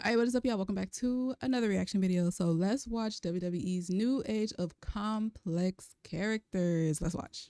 Alright, what is up, y'all? Welcome back to another reaction video. So let's watch WWE's new age of complex characters. Let's watch.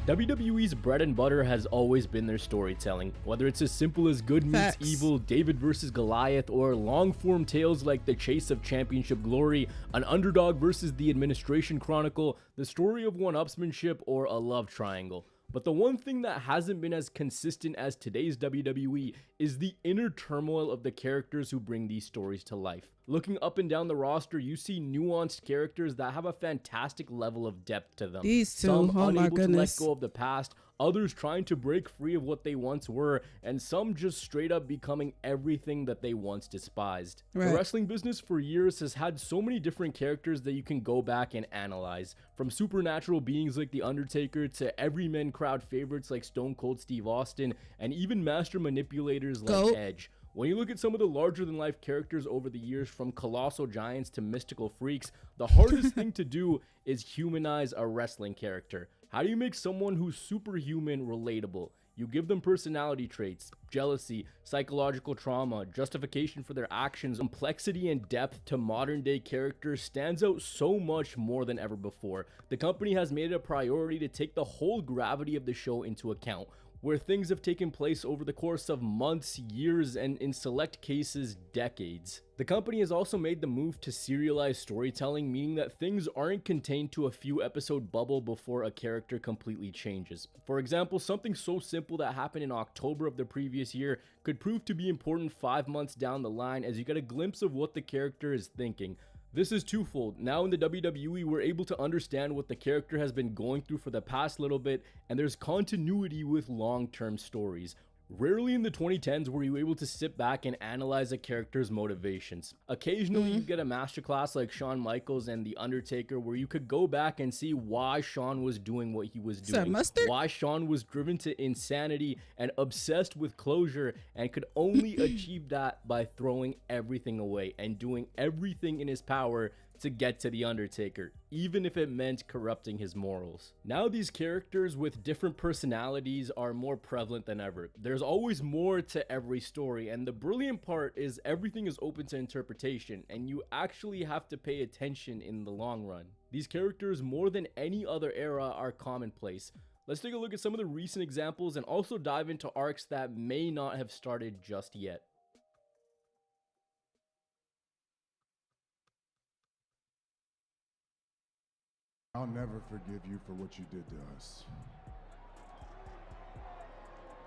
WWE's bread and butter has always been their storytelling, whether it's as simple as good meets evil, David versus Goliath, or long-form tales like the Chase of Championship Glory, an underdog versus the Administration Chronicle, the story of one-upsmanship, or a love triangle. But the one thing that hasn't been as consistent as today's WWE is the inner turmoil of the characters who bring these stories to life. Looking up and down the roster, you see nuanced characters that have a fantastic level of depth to them. These two, some oh my unable to let goodness. go of the past, others trying to break free of what they once were, and some just straight up becoming everything that they once despised. Right. The wrestling business for years has had so many different characters that you can go back and analyze, from supernatural beings like The Undertaker to everyman crowd favorites like Stone Cold Steve Austin, and even master manipulators like Edge. When you look at some of the larger-than-life characters over the years, from colossal giants to mystical freaks, the hardest thing to do is humanize a wrestling character. How do you make someone who's superhuman relatable? You give them personality traits, jealousy, psychological trauma, justification for their actions. Complexity and depth to modern-day characters stands out so much more than ever before. The company has made it a priority to take the whole gravity of the show into account, where things have taken place over the course of months, years, and in select cases, decades. The company has also made the move to serialize storytelling, meaning that things aren't contained to a few episode bubble before a character completely changes. For example, something so simple that happened in October of the previous year could prove to be important 5 months down the line as you get a glimpse of what the character is thinking. This is twofold. Now in the WWE, we're able to understand what the character has been going through for the past little bit, and there's continuity with long-term stories. Rarely in the 2010s were you able to sit back and analyze a character's motivations. Occasionally you get a masterclass like Shawn Michaels and The Undertaker where you could go back and see why Shawn was doing what he was doing, why Shawn was driven to insanity and obsessed with closure and could only achieve that by throwing everything away and doing everything in his power to get to The Undertaker, even if it meant corrupting his morals. Now these characters with different personalities are more prevalent than ever. There's always more to every story, and the brilliant part is everything is open to interpretation, and you actually have to pay attention in the long run. These characters, more than any other era, are commonplace. Let's take a look at some of the recent examples and also dive into arcs that may not have started just yet. I'll never forgive you for what you did to us.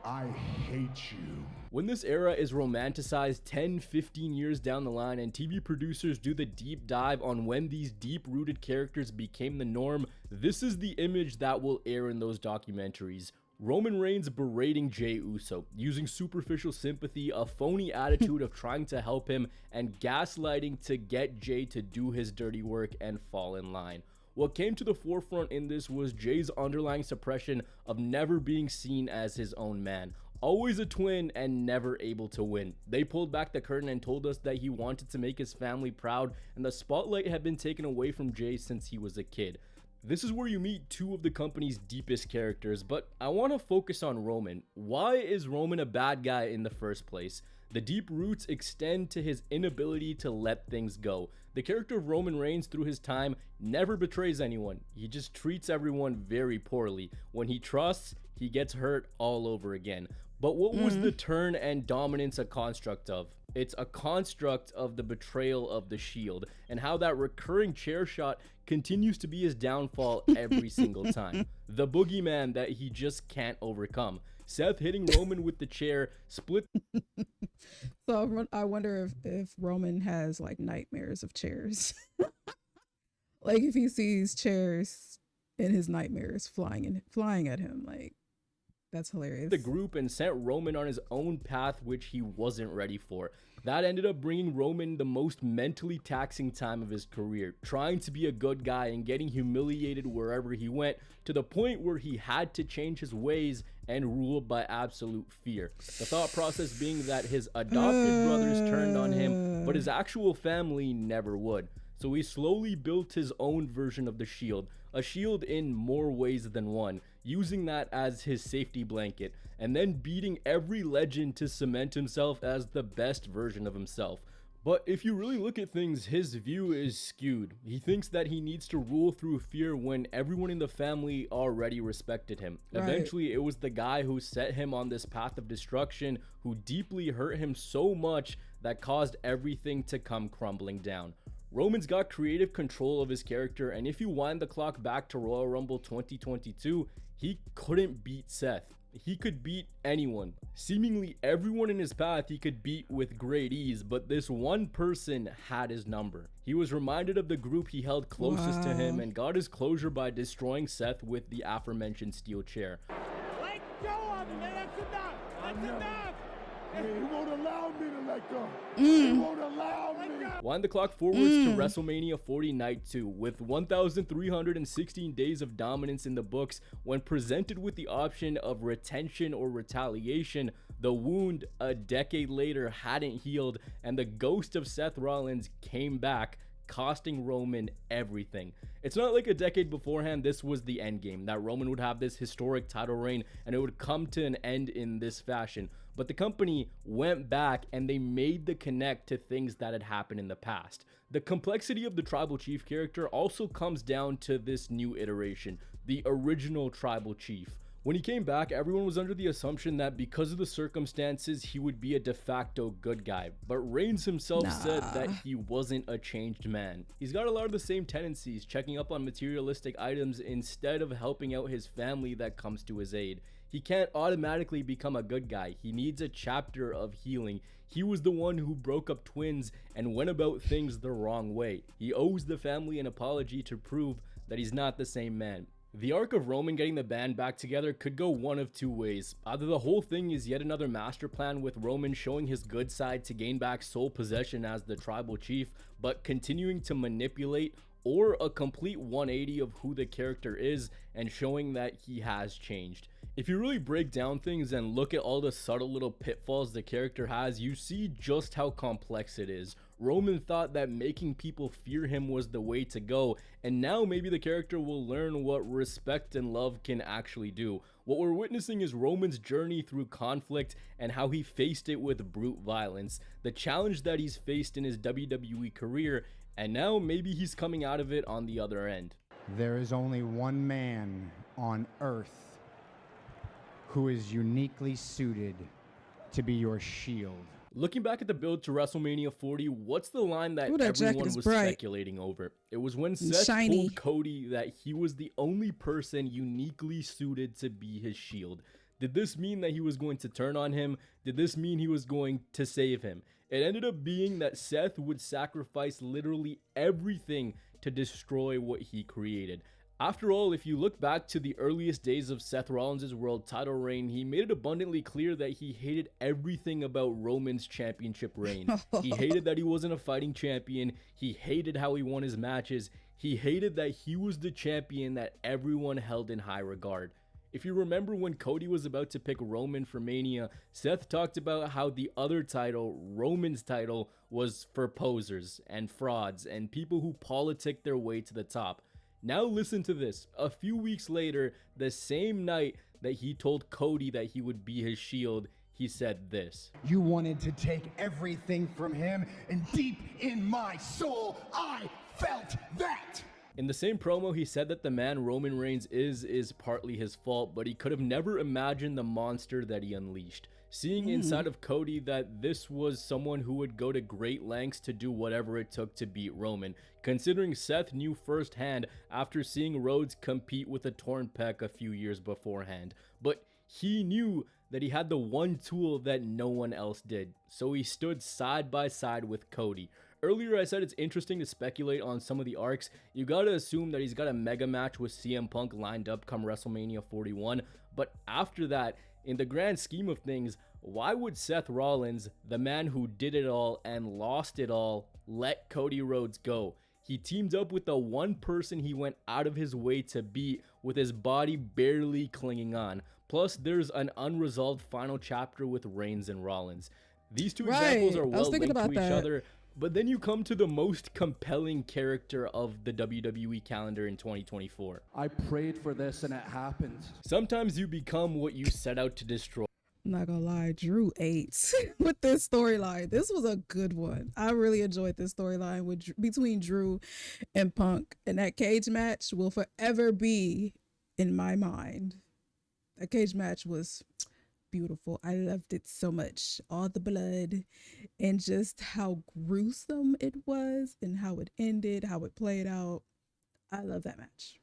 I hate you. When this era is romanticized 10-15 years down the line and TV producers do the deep dive on when these deep-rooted characters became the norm, this is the image that will air in those documentaries. Roman Reigns berating Jey Uso, using superficial sympathy, a phony attitude of trying to help him, and gaslighting to get Jey to do his dirty work and fall in line. What came to the forefront in this was Jey's underlying suppression of never being seen as his own man. Always a twin and never able to win. They pulled back the curtain and told us that he wanted to make his family proud, and the spotlight had been taken away from Jey since he was a kid. This is where you meet two of the company's deepest characters, but I want to focus on Roman. Why is Roman a bad guy in the first place? The deep roots extend to his inability to let things go. The character of Roman Reigns through his time never betrays anyone. He just treats everyone very poorly. When he trusts, he gets hurt all over again. But what was the turn and dominance a construct of? It's a construct of the betrayal of the Shield, and how that recurring chair shot continues to be his downfall every single time. The boogeyman that he just can't overcome. Seth hitting Roman with the chair, split. So I wonder if Roman has like nightmares of chairs. Like if he sees chairs in his nightmares flying at him, like that's hilarious. The group and sent Roman on his own path, which he wasn't ready for. That ended up bringing Roman the most mentally taxing time of his career, trying to be a good guy and getting humiliated wherever he went, to the point where he had to change his ways and ruled by absolute fear. The thought process being that his adopted brothers turned on him, but his actual family never would. So he slowly built his own version of the Shield, a shield in more ways than one, using that as his safety blanket, and then beating every legend to cement himself as the best version of himself. But if you really look at things, his view is skewed. He thinks that he needs to rule through fear when everyone in the family already respected him. Right. Eventually, it was the guy who set him on this path of destruction who deeply hurt him so much that caused everything to come crumbling down. Roman's got creative control of his character, and if you wind the clock back to Royal Rumble 2022, he couldn't beat Seth. He could beat anyone. Seemingly everyone in his path he could beat with great ease, but this one person had his number. He was reminded of the group he held closest to him and got his closure by destroying Seth with the aforementioned steel chair. Let go of him, man. That's enough. That's enough. He won't allow me to let go. He won't allow me. Wind the clock forwards to WrestleMania 40 Night 2, with 1,316 days of dominance in the books. When presented with the option of retention or retaliation, the wound a decade later hadn't healed, and the ghost of Seth Rollins came back, costing Roman everything. It's not like a decade beforehand this was the end game, that Roman would have this historic title reign and it would come to an end in this fashion. But the company went back and they made the connect to things that had happened in the past. The complexity of the Tribal Chief character also comes down to this new iteration, the original Tribal Chief. When he came back, everyone was under the assumption that because of the circumstances, he would be a de facto good guy. But Reigns himself said that he wasn't a changed man. He's got a lot of the same tendencies, checking up on materialistic items instead of helping out his family that comes to his aid. He can't automatically become a good guy. He needs a chapter of healing. He was the one who broke up twins and went about things the wrong way. He owes the family an apology to prove that he's not the same man. The arc of Roman getting the band back together could go one of two ways. Either the whole thing is yet another master plan with Roman showing his good side to gain back sole possession as the Tribal Chief, but continuing to manipulate, or a complete 180 of who the character is and showing that he has changed. If you really break down things and look at all the subtle little pitfalls the character has, you see just how complex it is. Roman thought that making people fear him was the way to go, and now maybe the character will learn what respect and love can actually do. What we're witnessing is Roman's journey through conflict and how he faced it with brute violence, the challenge that he's faced in his WWE career, and now maybe he's coming out of it on the other end. There is only one man on earth who is uniquely suited to be your shield. Looking back at the build to WrestleMania 40, what's the line that Ooh, everyone was speculating over? It was when Seth shiny. told Cody that he was the only person uniquely suited to be his shield. Did this mean that he was going to turn on him? Did this mean he was going to save him? It ended up being that Seth would sacrifice literally everything to destroy what he created. After all, if you look back to the earliest days of Seth Rollins' world title reign, he made it abundantly clear that he hated everything about Roman's championship reign. He hated that he wasn't a fighting champion. He hated how he won his matches. He hated that he was the champion that everyone held in high regard. If you remember when Cody was about to pick Roman for Mania, Seth talked about how the other title, Roman's title, was for posers and frauds and people who politic their way to the top. Now listen to this. A few weeks later, the same night that he told Cody that he would be his shield, he said this. You wanted to take everything from him, and deep in my soul, I felt that. In the same promo, he said that the man Roman Reigns is partly his fault, but he could have never imagined the monster that he unleashed. Seeing inside of Cody that this was someone who would go to great lengths to do whatever it took to beat Roman, considering Seth knew firsthand after seeing Rhodes compete with a torn pec a few years beforehand. But he knew that he had the one tool that no one else did, so he stood side by side with Cody. Earlier I said it's interesting to speculate on some of the arcs. You gotta assume that he's got a mega match with CM Punk lined up come WrestleMania 41, but after that, in the grand scheme of things, why would Seth Rollins, the man who did it all and lost it all, let Cody Rhodes go? He teamed up with the one person he went out of his way to beat with his body barely clinging on. Plus, there's an unresolved final chapter with Reigns and Rollins. These two examples are well linked to each other, But then you come to the most compelling character of the WWE calendar in 2024. I prayed for this and it happened. Sometimes you become what you set out to destroy. I'm not gonna lie, Drew ate with this storyline. This was a good one. I really enjoyed this storyline between Drew and Punk, and that cage match will forever be in my mind. That cage match was beautiful. I loved it so much. All the blood and just how gruesome it was and how it ended, how it played out. I love that match.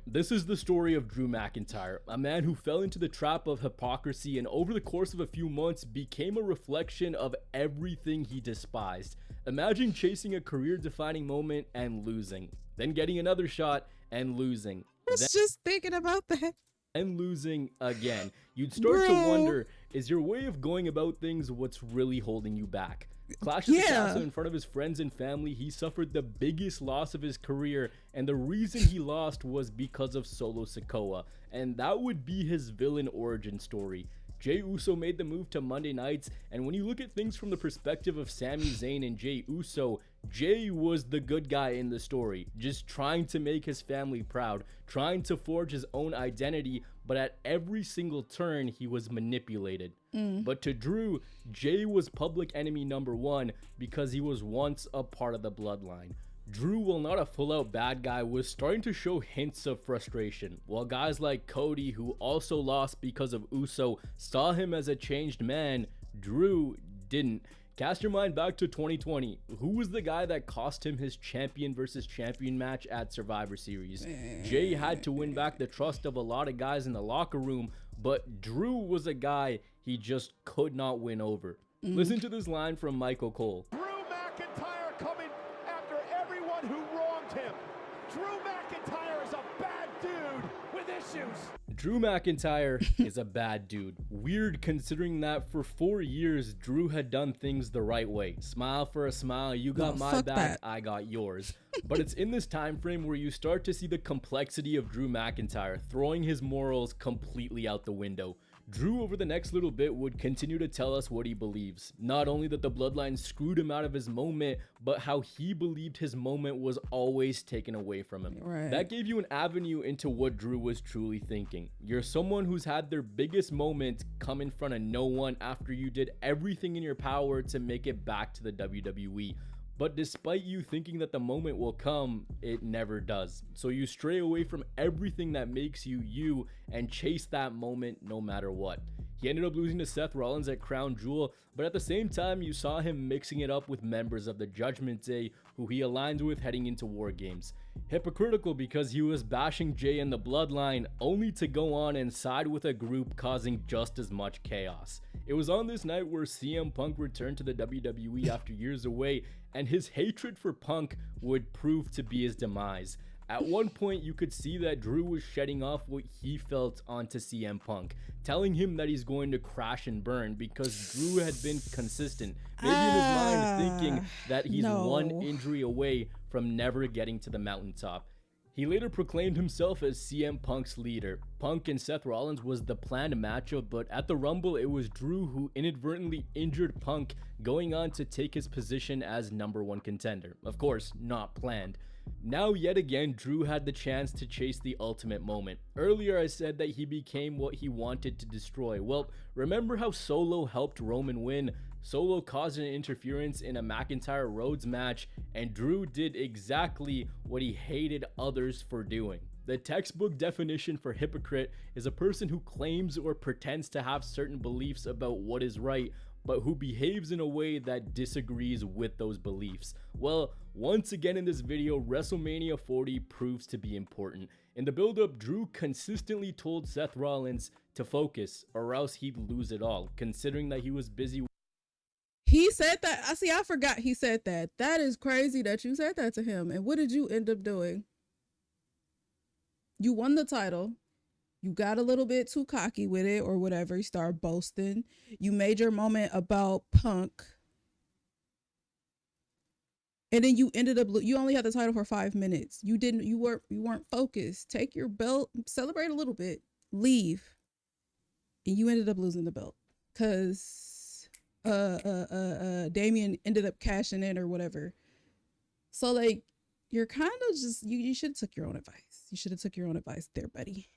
This is the story of Drew McIntyre, a man who fell into the trap of hypocrisy and over the course of a few months became a reflection of everything he despised. Imagine chasing a career-defining moment and losing, then getting another shot and losing. I was just thinking about that. And losing again. You'd start to wonder, is your way of going about things what's really holding you back? Clash at the Castle in front of his friends and family, he suffered the biggest loss of his career, and the reason he lost was because of Solo Sikoa, and that would be his villain origin story. Jey Uso made the move to Monday nights, and when you look at things from the perspective of Sami Zayn and Jey Uso, Jey was the good guy in the story, just trying to make his family proud, trying to forge his own identity, but at every single turn, he was manipulated. But to Drew, Jey was public enemy number one because he was once a part of the bloodline. Drew, while not a full-out bad guy, was starting to show hints of frustration, while guys like Cody, who also lost because of Uso, saw him as a changed man. Drew didn't. Cast your mind back to 2020. Who was the guy that cost him his champion versus champion match at Survivor Series? Jey had to win back the trust of a lot of guys in the locker room, but Drew was a guy he just could not win over. Listen to this line from Michael Cole. Drew McIntyre coming after everyone who wronged him. Drew McIntyre is a bad dude with issues. Drew McIntyre is a bad dude. Weird considering that for 4 years, Drew had done things the right way. Smile for a smile, you got my back, I got yours. But it's in this time frame where you start to see the complexity of Drew McIntyre, throwing his morals completely out the window. Drew over the next little bit would continue to tell us what he believes. Not only that the bloodline screwed him out of his moment, but how he believed his moment was always taken away from him. Right. That gave you an avenue into what Drew was truly thinking. You're someone who's had their biggest moment come in front of no one after you did everything in your power to make it back to the WWE. But despite you thinking that the moment will come, it never does. So you stray away from everything that makes you you and chase that moment no matter what. He ended up losing to Seth Rollins at Crown Jewel, but at the same time you saw him mixing it up with members of the Judgment Day who he aligned with heading into War Games. Hypocritical because he was bashing Jey and the Bloodline only to go on and side with a group causing just as much chaos. It was on this night where CM Punk returned to the WWE after years away, and his hatred for Punk would prove to be his demise. At one point, you could see that Drew was shedding off what he felt onto CM Punk, telling him that he's going to crash and burn because Drew had been consistent, maybe in his mind thinking that he's one injury away from never getting to the mountaintop. He later proclaimed himself as CM Punk's leader. Punk and Seth Rollins was the planned matchup, but at the Rumble, it was Drew who inadvertently injured Punk, going on to take his position as #1 contender. Of course, not planned. Now, yet again, Drew had the chance to chase the ultimate moment. Earlier, I said that he became what he wanted to destroy. Well, remember how Solo helped Roman win? Solo caused an interference in a McIntyre Rhodes match, and Drew did exactly what he hated others for doing. The textbook definition for hypocrite is a person who claims or pretends to have certain beliefs about what is right, but who behaves in a way that disagrees with those beliefs. Well, once again in this video, WrestleMania 40 proves to be important. In the build-up, Drew consistently told Seth Rollins to focus or else he'd lose it all, considering that he was busy. He said that. I forgot he said that. That is crazy that you said that to him. And what did you end up doing? You won the title. You got a little bit too cocky with it or whatever. You started boasting. You made your moment about Punk. And then you ended up, you only had the title for 5 minutes. You weren't focused. Take your belt, celebrate a little bit, leave. And you ended up losing the belt. Cause Damien ended up cashing in or whatever. So like you're kind of just you should have took your own advice. You should have took your own advice there, buddy.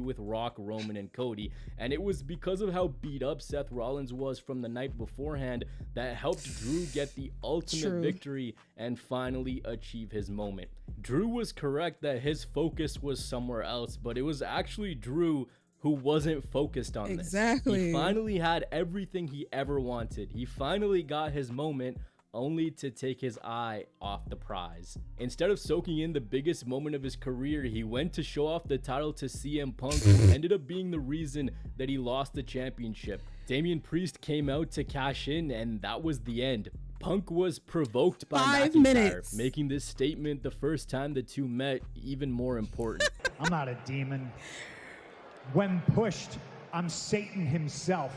With Rock, Roman, and Cody, and it was because of how beat up Seth Rollins was from the night beforehand that helped Drew get the ultimate victory and finally achieve his moment. Drew was correct that his focus was somewhere else, but it was actually Drew who wasn't focused on this. He finally had everything he ever wanted. He finally got his moment, only to take his eye off the prize. Instead of soaking in the biggest moment of his career, he went to show off the title to CM Punk, who ended up being the reason that he lost the championship. Damian Priest came out to cash in, and that was the end. Punk was provoked by 5 McIntyre, minutes. making this statement the first time the two met even more important. I'm not a demon. When pushed, I'm Satan himself.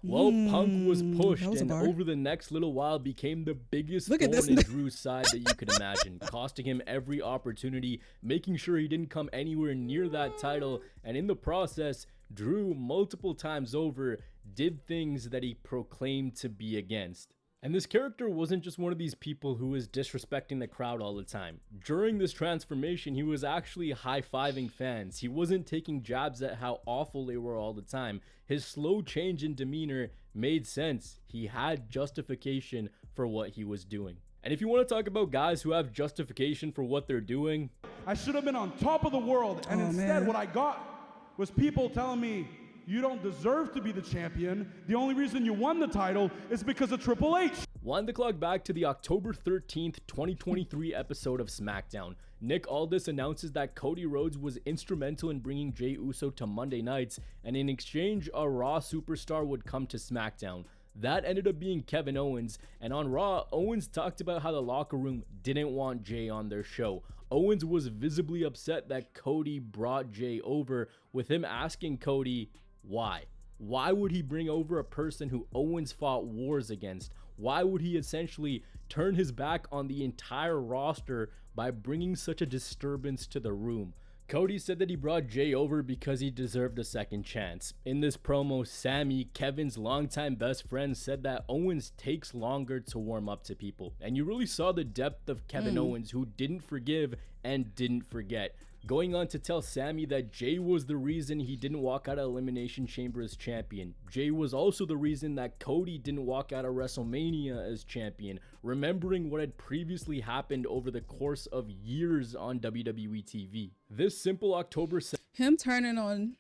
Well, Punk was pushed and over the next little while became the biggest thorn in Drew's side that you could imagine, costing him every opportunity, making sure he didn't come anywhere near that title, and in the process, Drew multiple times over did things that he proclaimed to be against. And this character wasn't just one of these people who was disrespecting the crowd all the time. During this transformation, he was actually high-fiving fans. He wasn't taking jabs at how awful they were all the time. His slow change in demeanor made sense. He had justification for what he was doing. And if you want to talk about guys who have justification for what they're doing, I should have been on top of the world, and instead what I got was people telling me, you don't deserve to be the champion. The only reason you won the title is because of Triple H. Wind the clock back to the October 13th, 2023 episode of SmackDown. Nick Aldis announces that Cody Rhodes was instrumental in bringing Jey Uso to Monday nights, and in exchange, a Raw superstar would come to SmackDown. That ended up being Kevin Owens, and on Raw, Owens talked about how the locker room didn't want Jey on their show. Owens was visibly upset that Cody brought Jey over, with him asking Cody, why? Why would he bring over a person who Owens fought wars against? Why would he essentially turn his back on the entire roster by bringing such a disturbance to the room? Cody said that he brought Jey over because he deserved a second chance. In this promo, Sammy, Kevin's longtime best friend, said that Owens takes longer to warm up to people. And you really saw the depth of Kevin Owens, who didn't forgive and didn't forget. Going on to tell Sammy that Jey was the reason he didn't walk out of Elimination Chamber as champion. Jey was also the reason that Cody didn't walk out of WrestleMania as champion, remembering what had previously happened over the course of years on WWE TV. This simple October... Him turning on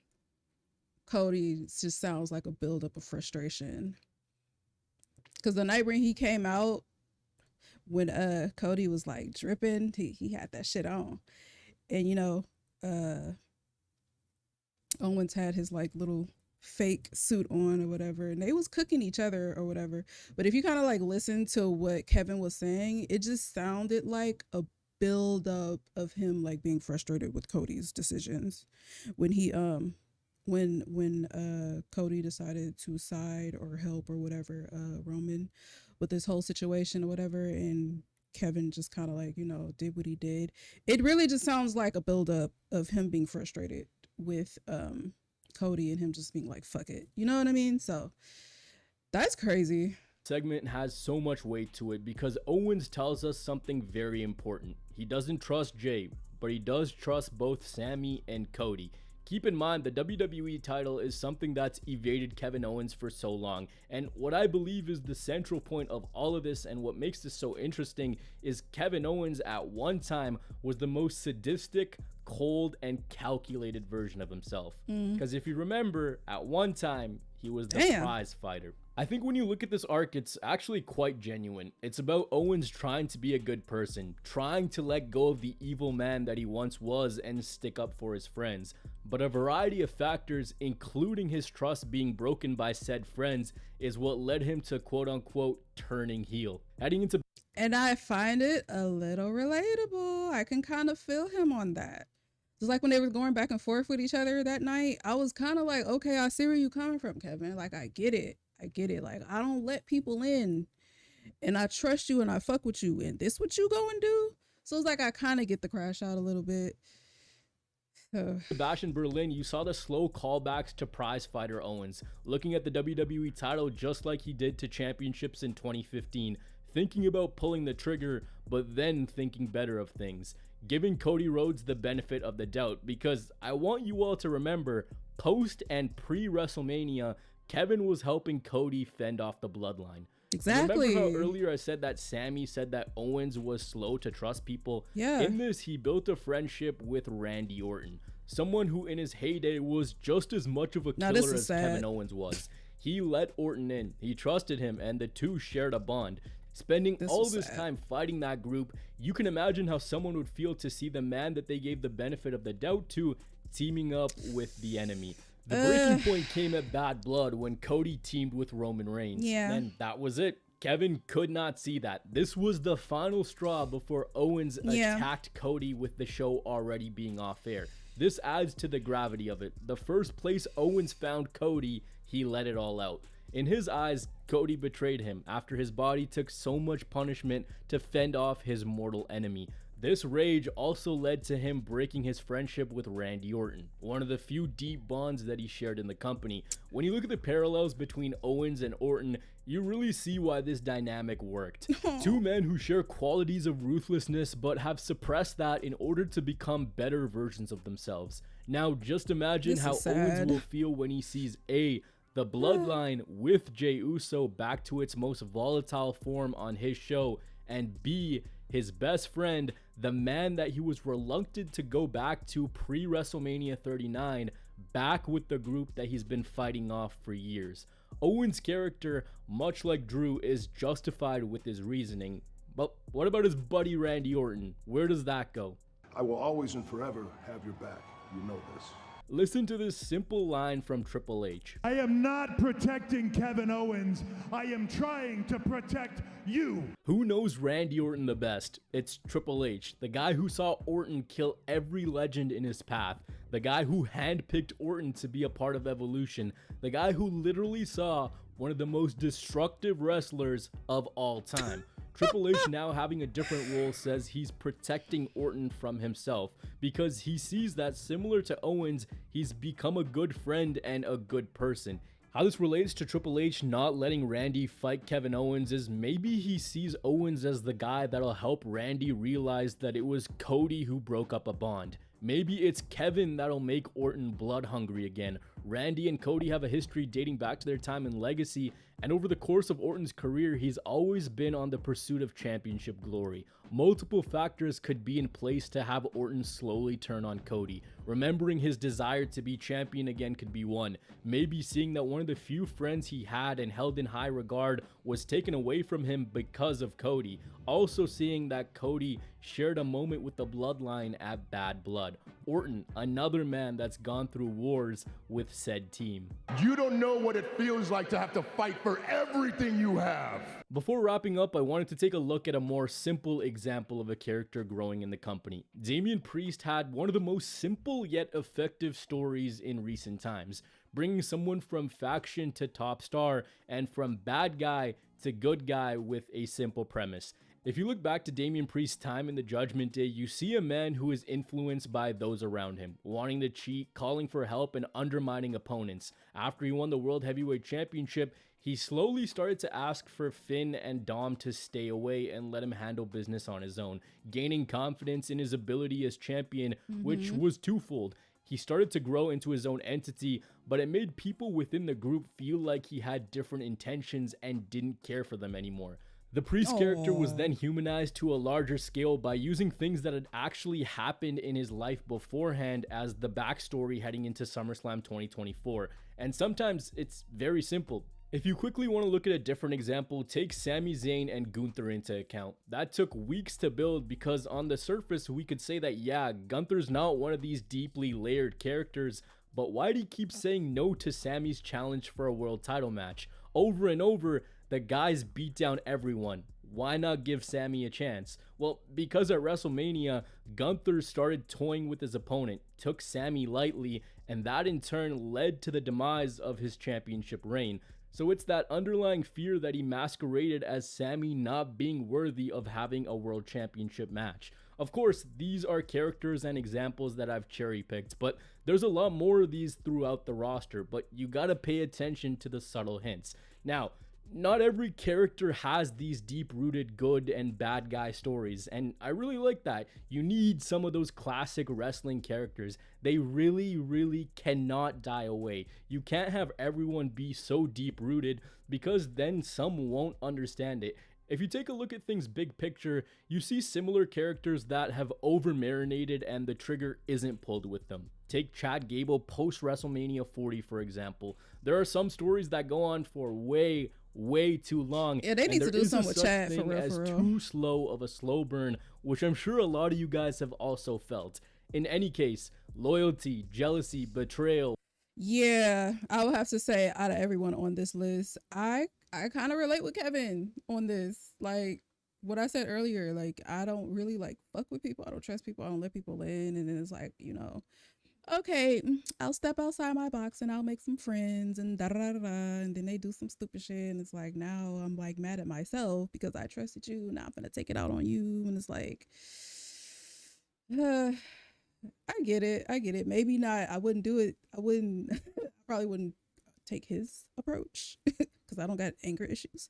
Cody just sounds like a buildup of frustration. Because the night when he came out, when Cody was like dripping, he had that shit on. And, you know, Owens had his like little fake suit on or whatever, and they was cooking each other or whatever. But if you kind of like listen to what Kevin was saying, it just sounded like a build up of him like being frustrated with Cody's decisions when he when Cody decided to side or help or whatever Roman with this whole situation or whatever, and Kevin just kind of like, you know, did what he did. It really just sounds like a buildup of him being frustrated with Cody and him just being like, fuck it. You know what I mean? So that's crazy. Segment has so much weight to it because Owens tells us something very important. He doesn't trust Jey, but he does trust both Sammy and Cody. Keep in mind, the WWE title is something that's evaded Kevin Owens for so long, and what I believe is the central point of all of this and what makes this so interesting is Kevin Owens at one time was the most sadistic, cold, and calculated version of himself. Because if you remember, at one time, he was the prize fighter. I think when you look at this arc, it's actually quite genuine. It's about Owens trying to be a good person, trying to let go of the evil man that he once was and stick up for his friends. But a variety of factors, including his trust being broken by said friends, is what led him to quote-unquote turning heel. Heading into... And I find it a little relatable. I can kind of feel him on that. Just like when they were going back and forth with each other that night, I was kind of like, okay, I see where you coming from, Kevin. Like, I get it. Like, I don't let people in, and I trust you and I fuck with you, and this what you go and do? So it's like I kind of get the crash out a little bit. Bash in Berlin, you saw the slow callbacks to prize fighter Owens, looking at the WWE title just like he did to championships in 2015, thinking about pulling the trigger, but then thinking better of things, giving Cody Rhodes the benefit of the doubt, because I want you all to remember, post and pre-WrestleMania, Kevin was helping Cody fend off the bloodline. Exactly. Remember how earlier I said that Sammy said that Owens was slow to trust people? Yeah. In this, he built a friendship with Randy Orton, someone who in his heyday was just as much of a killer as Kevin Owens was. He let Orton in, he trusted him, and the two shared a bond. Spending all this time fighting that group, you can imagine how someone would feel to see the man that they gave the benefit of the doubt to teaming up with the enemy. The breaking point came at Bad Blood when Cody teamed with Roman Reigns. Yeah. And that was it. Kevin could not see that. This was the final straw before Owens attacked Cody with the show already being off air. This adds to the gravity of it. The first place Owens found Cody, he let it all out. In his eyes, Cody betrayed him after his body took so much punishment to fend off his mortal enemy. This rage also led to him breaking his friendship with Randy Orton, one of the few deep bonds that he shared in the company. When you look at the parallels between Owens and Orton, you really see why this dynamic worked. Two men who share qualities of ruthlessness but have suppressed that in order to become better versions of themselves. Now just imagine how Owens will feel when he sees A, the bloodline with Jey Uso back to its most volatile form on his show, and B, his best friend, the man that he was reluctant to go back to pre-WrestleMania 39, back with the group that he's been fighting off for years. Owens' character, much like Drew, is justified with his reasoning. But what about his buddy Randy Orton? Where does that go? I will always and forever have your back. You know this. Listen to this simple line from Triple H. I am not protecting Kevin Owens. I am trying to protect you. Who knows Randy Orton the best? It's Triple H, the guy who saw Orton kill every legend in his path, the guy who handpicked Orton to be a part of Evolution, the guy who literally saw one of the most destructive wrestlers of all time. Triple H, now having a different role, says he's protecting Orton from himself because he sees that, similar to Owens, he's become a good friend and a good person. How this relates to Triple H not letting Randy fight Kevin Owens is maybe he sees Owens as the guy that'll help Randy realize that it was Cody who broke up a bond. Maybe it's Kevin that'll make Orton blood hungry again. Randy and Cody have a history dating back to their time in Legacy, and over the course of Orton's career, he's always been on the pursuit of championship glory. Multiple factors could be in place to have Orton slowly turn on Cody. Remembering his desire to be champion again could be one. Maybe seeing that one of the few friends he had and held in high regard was taken away from him because of Cody. Also seeing that Cody shared a moment with the bloodline at Bad Blood. Orton, another man that's gone through wars with said team. You don't know what it feels like to have to fight for everything you have. Before wrapping up, I wanted to take a look at a more simple example of a character growing in the company. Damian Priest had one of the most simple yet effective stories in recent times, bringing someone from faction to top star and from bad guy to good guy with a simple premise. If you look back to Damian Priest's time in the Judgment Day, you see a man who is influenced by those around him, wanting to cheat, calling for help, and undermining opponents. After he won the World Heavyweight Championship, he slowly started to ask for Finn and Dom to stay away and let him handle business on his own, gaining confidence in his ability as champion, which was twofold. He started to grow into his own entity, but it made people within the group feel like he had different intentions and didn't care for them anymore. The Priest character was then humanized to a larger scale by using things that had actually happened in his life beforehand as the backstory heading into SummerSlam 2024. And sometimes it's very simple. If you quickly want to look at a different example, take Sami Zayn and Gunther into account. That took weeks to build because on the surface we could say that yeah, Gunther's not one of these deeply layered characters, but why'd he keep saying no to Sami's challenge for a world title match? Over and over, the guys beat down everyone. Why not give Sami a chance? Well, because at WrestleMania, Gunther started toying with his opponent, took Sami lightly, and that in turn led to the demise of his championship reign. So it's that underlying fear that he masqueraded as Sami not being worthy of having a world championship match. Of course, these are characters and examples that I've cherry picked, but there's a lot more of these throughout the roster, but you gotta pay attention to the subtle hints. Now, not every character has these deep-rooted good and bad guy stories, and I really like that. You need some of those classic wrestling characters. They really cannot die away. You can't have everyone be so deep-rooted, because then some won't understand it. If you take a look at things big picture, you see similar characters that have over-marinated and the trigger isn't pulled with them. Take Chad Gable post WrestleMania 40, for example. There are some stories that go on for way too long. Yeah, they need to do something with Chad for real. As too slow of a slow burn, which I'm sure a lot of you guys have also felt. In any case, loyalty, jealousy, betrayal. Yeah, I would have to say, out of everyone on this list, I kind of relate with Kevin on this. Like what I said earlier, like I don't really like fuck with people. I don't trust people. I don't let people in. And then it's like, you know, okay, I'll step outside my box and I'll make some friends and da da da da. And then they do some stupid shit. And it's like, now I'm like mad at myself because I trusted you. Now I'm going to take it out on you. And it's like, I get it. Maybe not. I wouldn't do it. I probably wouldn't take his approach because I don't got anger issues.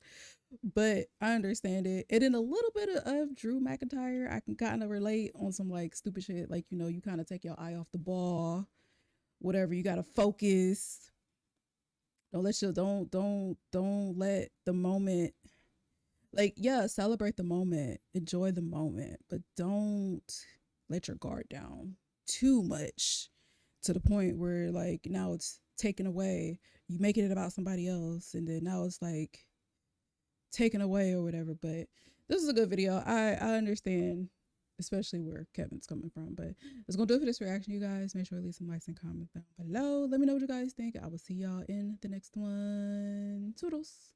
But I understand it. And in a little bit of Drew McIntyre, I can kind of relate on some like stupid shit. Like, you know, you kind of take your eye off the ball, whatever. You got to focus. Don't let the moment, like, yeah, celebrate the moment, enjoy the moment, but don't let your guard down too much to the point where like now it's taken away. You making it about somebody else, and then now it's like taken away or whatever. But this is a good video. I understand, especially where Kevin's coming from. But that's gonna do it for this reaction, you guys. Make sure to leave some likes and comments down below. Let me know what you guys think. I will see y'all in the next one. Toodles.